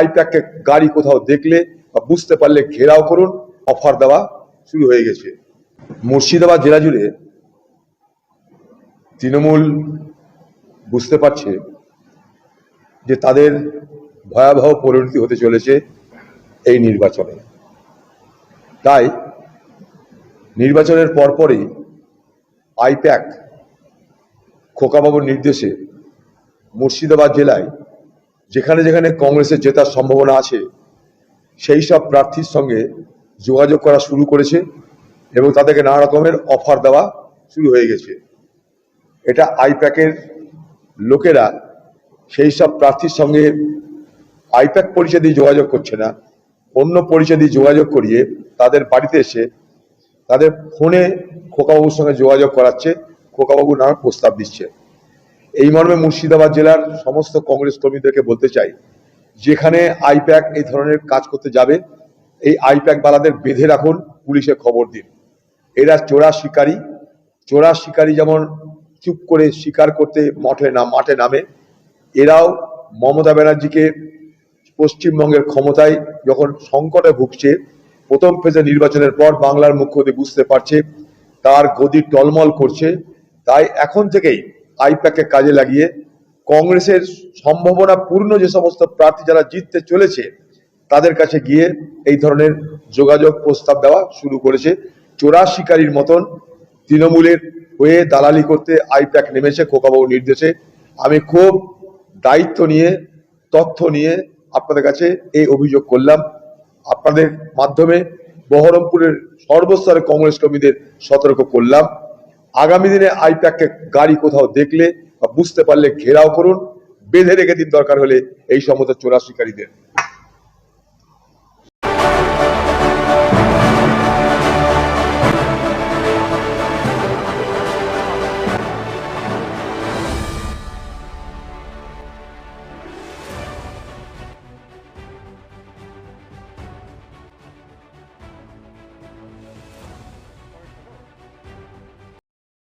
আইপ্যাককে গাড়ি কোথাও দেখলে বা বুঝতে পারলে ঘেরাও করুন, অফার দেওয়া শুরু হয়ে গেছে। মুর্শিদাবাদ জেলা জুড়ে তৃণমূল বুঝতে পারছে যে তাদের ভয়াবহ পরিণতি হতে চলেছে এই নির্বাচনে। তাই নির্বাচনের পরপরই আইপ্যাক খোকাবাবুর নির্দেশে মুর্শিদাবাদ জেলায় যেখানে যেখানে কংগ্রেসের জেতার সম্ভাবনা আছে সেই সব প্রার্থীর সঙ্গে যোগাযোগ করা শুরু করেছে এবং তাদেরকে নানা রকমের অফার দেওয়া শুরু হয়ে গেছে। এটা আইপ্যাকের লোকেরা সেই সব প্রার্থীর সঙ্গে আইপ্যাক পরিচয় দিয়ে যোগাযোগ করছে না, অন্য পরিচয় দিয়ে যোগাযোগ করিয়ে তাদের বাড়িতে এসে তাদের ফোনে খোকাবাবুর সঙ্গে যোগাযোগ করাচ্ছে, খোকাবাবু নানা প্রস্তাব দিচ্ছে। এই মর্মে মুর্শিদাবাদ জেলার সমস্ত কংগ্রেস কর্মীদেরকে বলতে চাই, যেখানে আইপ্যাক এই ধরনের কাজ করতে যাবে এই আইপ্যাক বালাদের বেঁধে রাখুন, পুলিশে খবর দিন। এরা চোরা শিকারী যেমন চুপ করে শিকার করতে মাঠে নামে, এরাও মমতা ব্যানার্জিকে পশ্চিমবঙ্গের ক্ষমতায় যখন সংকটে ভুগছে, প্রথম ফেজে নির্বাচনের পর বাংলার মুখ্যমন্ত্রী বুঝতে পারছে তার গদি টলমল করছে। তাই এখন থেকেই আইপ্যাককে কাজে লাগিয়ে কংগ্রেসের সম্ভাবনা পূর্ণ যে সমস্ত প্রার্থী যারা জিততে চলেছে তাদের কাছে গিয়ে এই ধরনের যোগাযোগ প্রস্তাব দেওয়া শুরু করেছে। চোরা শিকারীর মতন তৃণমূলের হয়ে দালালি করতে আইপ্যাক নেমেছে খোকাবাবুর নির্দেশে। আমি খুব দায়িত্ব নিয়ে তথ্য নিয়ে আপনাদের কাছে এই অভিযোগ করলাম। আপনাদের মাধ্যমে বহরমপুরের সর্বস্তরের কংগ্রেস কর্মীদের সতর্ক করলাম, আগামী দিনে আইপ্যাককে গাড়ি কোথাও দেখলে বা বুঝতে পারলে ঘেরাও করুন, বেঁধে রেখে দিন দরকার হলে এই সমস্ত চোরা শিকারীদের।